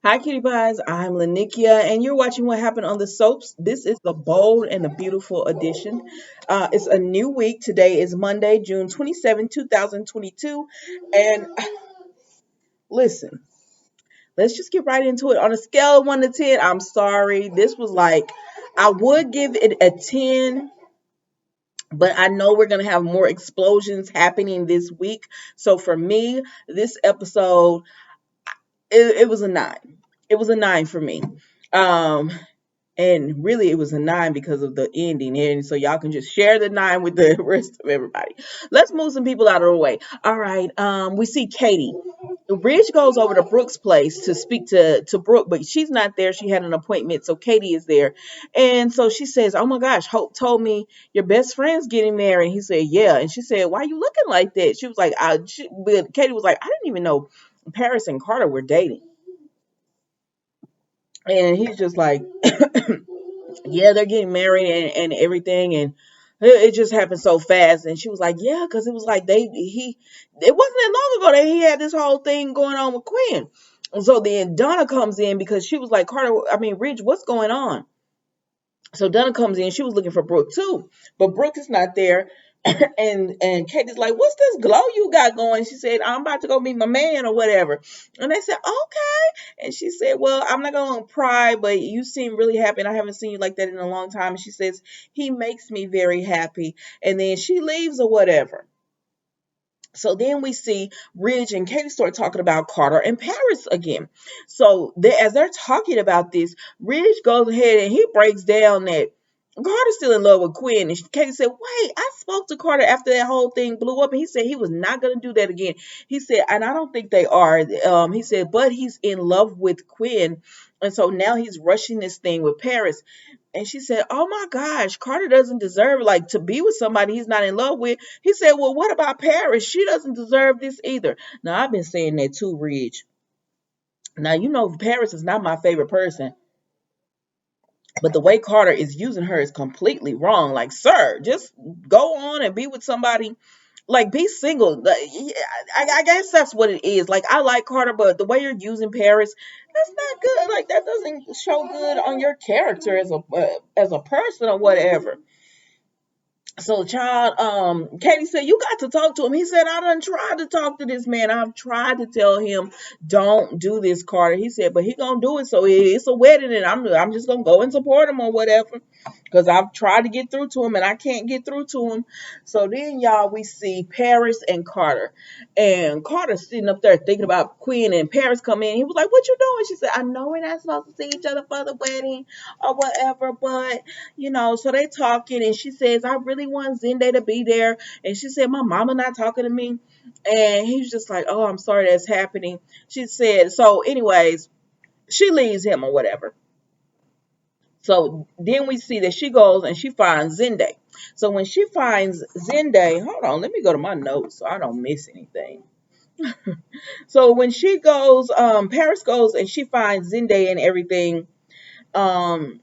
Hi, Kitty Pies. I'm Lanikia, and you're watching What Happened on the Soaps. This is the bold and the beautiful edition. It's a new week. Today is Monday, June 27, 2022. And listen, let's just get right into it. On a scale of 1 to 10, I'm sorry. This was like, I would give it a 10, but I know we're going to have more explosions happening this week. So for me, this episode, it was a 9. It was a 9 for me. Um, and really it was a 9 because of the ending, and so y'all can just share the 9 with the rest of everybody. Let's move some people out of the way. All right, we see Katie. Ridge goes over to Brooke's place to speak to Brooke, but she's not there. She had an appointment, so Katie is there. And so she says, oh my gosh, Hope told me your best friend's getting married. He said, yeah. And she said, why are you looking like that? She was like, but Katie was like, I didn't even know Paris and Carter were dating. And he's just like, yeah, they're getting married and everything, and it just happened so fast. And she was like, yeah, because it was like it wasn't that long ago that he had this whole thing going on with Quinn. And so then Donna comes in because she was like, Ridge, what's going on? So Donna comes in. She was looking for Brooke too, but Brooke is not there. And Katie's like, "What's this glow you got going?" She said, "I'm about to go meet my man or whatever." And they said, "Okay." And she said, "Well, I'm not gonna pry, but you seem really happy, and I haven't seen you like that in a long time." And she says, "He makes me very happy." And then she leaves or whatever. So then we see Ridge and Katie start talking about Carter and Paris again. So as they're talking about this, Ridge goes ahead and he breaks down that Carter's still in love with Quinn. And Katie said, wait, I spoke to Carter after that whole thing blew up. And he said he was not going to do that again. He said, and I don't think they are. He said, but he's in love with Quinn. And so now he's rushing this thing with Paris. And she said, oh my gosh, Carter doesn't deserve like to be with somebody he's not in love with. He said, well, what about Paris? She doesn't deserve this either. Now, I've been saying that too, Ridge. Now, you know, Paris is not my favorite person, but the way Carter is using her is completely wrong. Like, sir, just go on and be with somebody. Like, be single. I guess that's what it is. Like, I like Carter, but the way you're using Paris, that's not good. Like, that doesn't show good on your character as a person or whatever. So, child, Katie said, you got to talk to him. He said, I done tried to talk to this man. I've tried to tell him, don't do this, Carter. He said, but he gonna do it. So it's a wedding, and I'm just gonna go and support him or whatever. Because I've tried to get through to him and I can't get through to him. So then, y'all, we see Paris and Carter. And Carter sitting up there thinking about Quinn, and Paris come in. He was like, what you doing? She said, I know we're not supposed to see each other for the wedding or whatever, but so they talking, and she says, I really want Zende to be there. And she said, my mama not talking to me. And he's just like, oh, I'm sorry that's happening. She said, so anyways, she leaves him or whatever. So then we see that she goes and she finds Zende. So when she finds Zende, hold on, let me go to my notes so I don't miss anything. So when she goes, Paris goes and she finds Zende and everything. Um,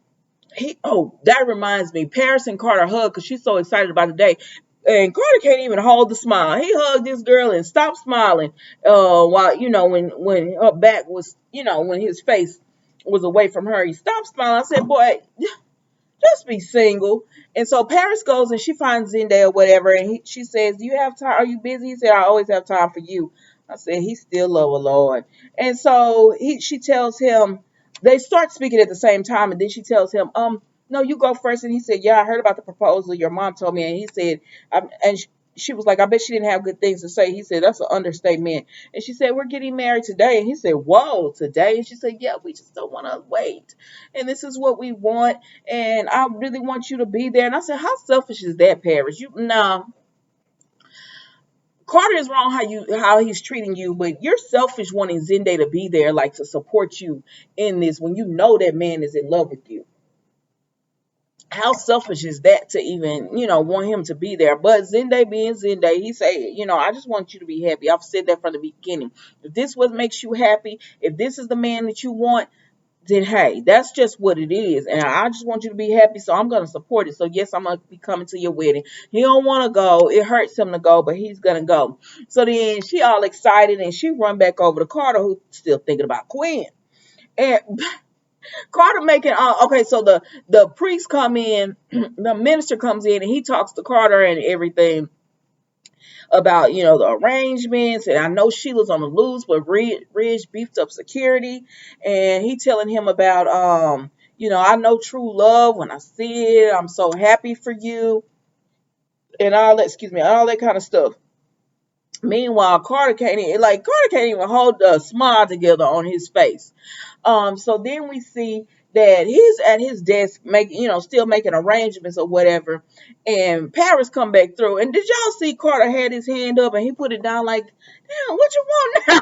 that reminds me, Paris and Carter hug because she's so excited about the day. And Carter can't even hold the smile. He hugged this girl and stopped smiling. While when her back was, when his face was away from her, he stopped smiling. I said, "Boy, just be single." And so Paris goes and she finds Zendaya or whatever, and she says, "Do you have time? Are you busy?" He said, "I always have time for you." I said, "He's still lower, Lord." And so she tells him, they start speaking at the same time, and then she tells him, no, you go first. And he said, "Yeah, I heard about the proposal. Your mom told me." And he said, and she was like, "I bet she didn't have good things to say." He said, "That's an understatement." And she said, "We're getting married today." And he said, "Whoa, today?" And she said, "Yeah, we just don't want to wait. And this is what we want. And I really want you to be there." And I said, "How selfish is that, Paris? No, Carter is wrong how he's treating you, but you're selfish wanting Zende to be there, like to support you in this when you know that man is in love with you. How selfish is that to even, want him to be there?" But Zende being Zende, he said, "I just want you to be happy. I've said that from the beginning. If this what makes you happy, if this is the man that you want, then hey, that's just what it is. And I just want you to be happy, so I'm going to support it. So yes, I'm going to be coming to your wedding." He don't want to go. It hurts him to go, but he's going to go. So then she all excited and she run back over to Carter, who's still thinking about Quinn. And Carter making okay, so the priest come in, the minister comes in, and he talks to Carter and everything about the arrangements. And I know Sheila's on the loose, but Ridge beefed up security, and he telling him about I know true love when I see it. I'm so happy for you and all that. Excuse me, all that kind of stuff. Meanwhile, Carter can't even hold a smile together on his face. So then we see that he's at his desk making, still making arrangements or whatever. And Paris come back through. And did y'all see Carter had his hand up and he put it down like, damn, what you want now?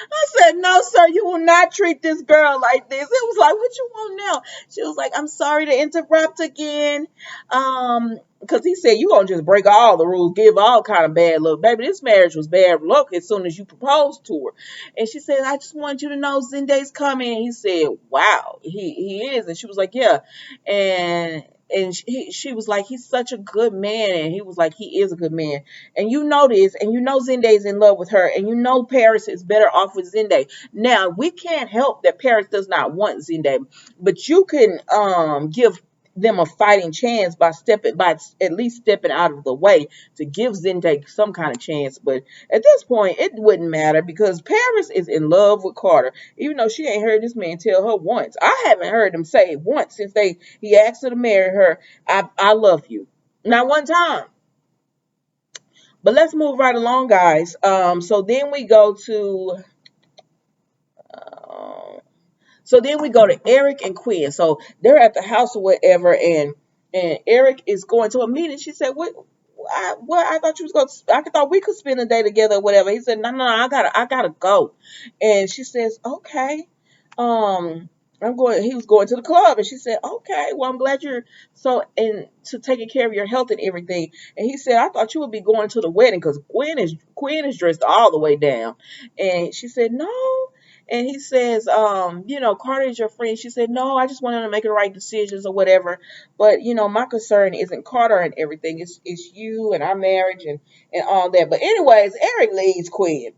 I said, no, sir, you will not treat this girl like this. It was like, what you want now? She was like, I'm sorry to interrupt again. Because he said, you gonna just break all the rules, give all kind of bad luck. Baby, this marriage was bad luck as soon as you proposed to her. And she said, I just want you to know Zende's coming. And he said, wow, he is. And she was like, yeah. And she was like, he's such a good man. And he was like, he is a good man. And you know this, and you know Zende's in love with her, and you know Paris is better off with Zende. Now, we can't help that Paris does not want Zende, but you can give them a fighting chance by at least stepping out of the way to give Zende some kind of chance. But at this point, it wouldn't matter because Paris is in love with Carter, even though she ain't heard this man tell her once. I haven't heard him say it once since he asked her to marry her. I love you. Not one time. But let's move right along, guys. So then we go to uh, Eric and Quinn. So they're at the house or whatever, and Eric is going to a meeting. She said, "What? I thought you was going. I thought we could spend the day together or whatever." He said, "No, I gotta go." And she says, "Okay." Um, I'm going. He was going to the club, and she said, "Okay, well, I'm glad you're to taking care of your health and everything." And he said, "I thought you would be going to the wedding because Quinn is dressed all the way down." And she said, "No." And he says, Carter is your friend. She said, no, I just wanted to make the right decisions or whatever. But, my concern isn't Carter and everything. It's you and our marriage and all that. But anyways, Eric leaves Quinn.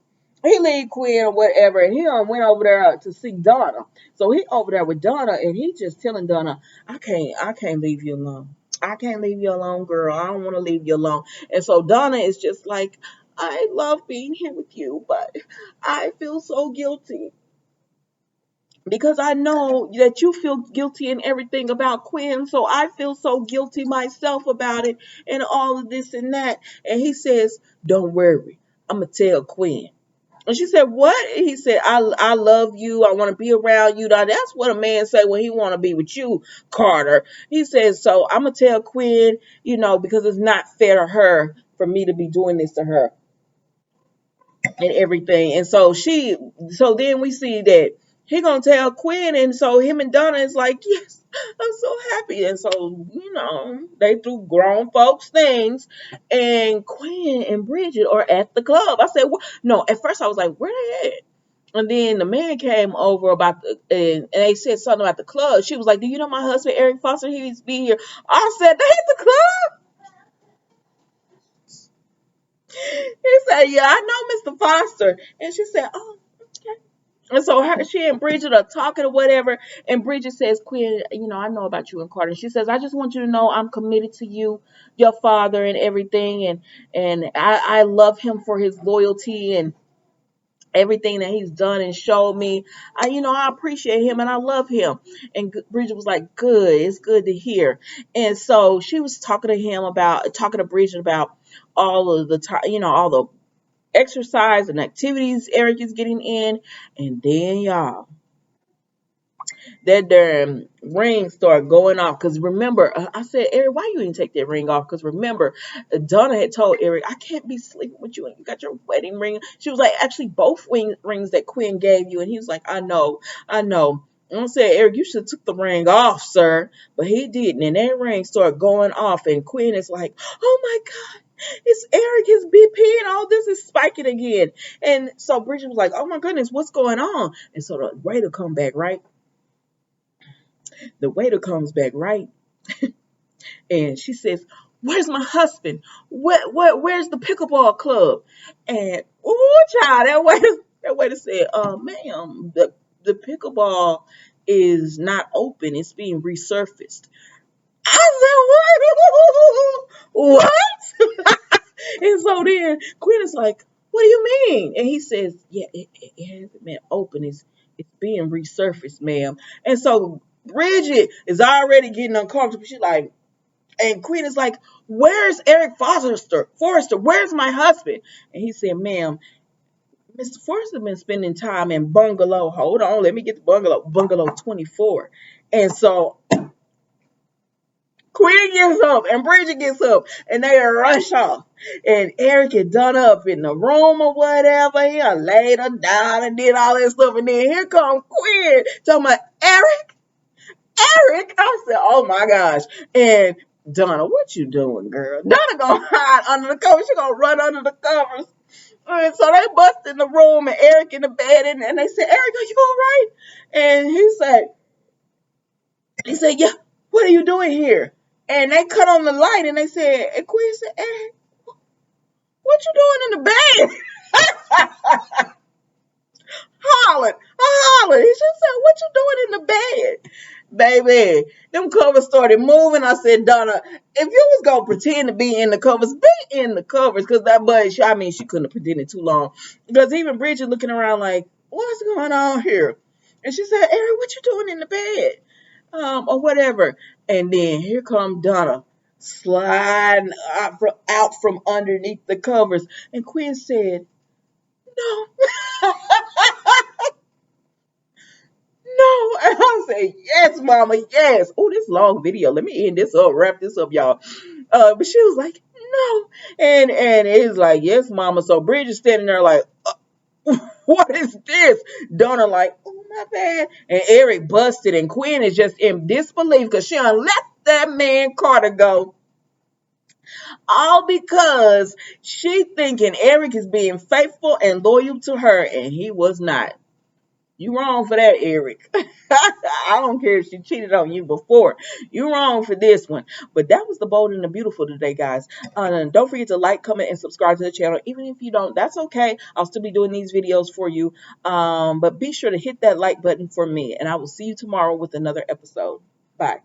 He leave Quinn or whatever, and he went over there to see Donna. So he over there with Donna, and he just telling Donna, I can't leave you alone. I can't leave you alone, girl. I don't want to leave you alone. And so Donna is just like, I love being here with you, but I feel so guilty because I know that you feel guilty and everything about Quinn. So I feel so guilty myself about it and all of this and that. And he says, don't worry. I'm going to tell Quinn. And she said, what? He said, I love you. I want to be around you. Now, that's what a man say when he want to be with you, Carter. He says, so I'm going to tell Quinn, because it's not fair to her for me to be doing this to her and everything. And so then we see that he gonna tell Quinn, and so him and Donna is like, yes, I'm so happy. And so, they do grown folks things, and Quinn and Bridget are at the club. I said, what? No, at first I was like, where they at? And then the man came over and they said something about the club. She was like, do you know my husband, Eric Foster? He used to be here. I said, they at the club? He said, yeah, I know Mr. Foster. And she said, oh, okay. And so she and Bridget are talking or whatever. And Bridget says, Quinn, I know about you and Carter. She says, I just want you to know I'm committed to you, your father and everything. And I love him for his loyalty and everything that he's done and showed me. I appreciate him and I love him. And Bridget was like, good. It's good to hear. And so she was talking to Bridget about all of the time, all the exercise and activities Eric is getting in. And then y'all, that damn ring started going off. Because remember, I said, Eric, why you didn't take that ring off? Because remember, Donna had told Eric, I can't be sleeping with you and you got your wedding ring. She was like, actually, both rings that Quinn gave you. And he was like, I know. And I said, Eric, you should have took the ring off, sir. But he didn't. And that ring started going off. And Quinn is like, oh my God. It's Eric, his BP, and all this is spiking again. And so Bridget was like, oh my goodness, what's going on? And so the waiter come back, right? The waiter comes back, right? And she says, where's my husband? Where's the pickleball club? And, ooh, child, that waiter said, ma'am, the pickleball is not open. It's being resurfaced. I said, what? What? And so then Quinn is like, what do you mean? And he says, yeah, it hasn't been open. It's being resurfaced, ma'am. And so Bridget is already getting uncomfortable. She's like, and Queen is like, where's Eric Forrester? Forrester, where's my husband? And he said, ma'am, Mr. Forrester been spending time in bungalow. Hold on, let me get the bungalow 24. And so Queen gets up and Bridget gets up and they rush off. And Eric had done up in the room or whatever. He laid her down and did all that stuff. And then here comes Quinn talking about Eric. I said, oh my gosh. And Donna, what you doing, girl? Donna gonna hide under the covers. She gonna run under the covers. And so they bust in the room and Eric in the bed and they said, Eric, are you all right? And he said, yeah, what are you doing here? And they cut on the light and they said, and Quinn said, Eric, what you doing in the bed? Hollering. He just said, what you doing in the bed? Baby, them covers started moving. I said, Donna, if you was going to pretend to be in the covers, be in the covers. Because that buddy, she couldn't have pretended too long. Because even Bridget looking around like, what's going on here? And she said, Eric, what you doing in the bed? Or whatever. And then here come Donna sliding out from underneath the covers. And Quinn said, no. No. And I say, yes, mama, yes. Oh, this long video. Let me end this up, wrap this up, y'all. But she was like, no. And it's like, yes, mama. So Bridget's standing there like, what is this? Donna like, oh, my bad. And Eric busted and Quinn is just in disbelief because she done let that man Carter go. All because she thinking Eric is being faithful and loyal to her and he was not. You wrong for that, Eric. I don't care if she cheated on you before. You wrong for this one. But that was the bold and the beautiful today, guys. Don't forget to like, comment, and subscribe to the channel. Even if you don't, that's okay. I'll still be doing these videos for you. But be sure to hit that like button for me. And I will see you tomorrow with another episode. Bye.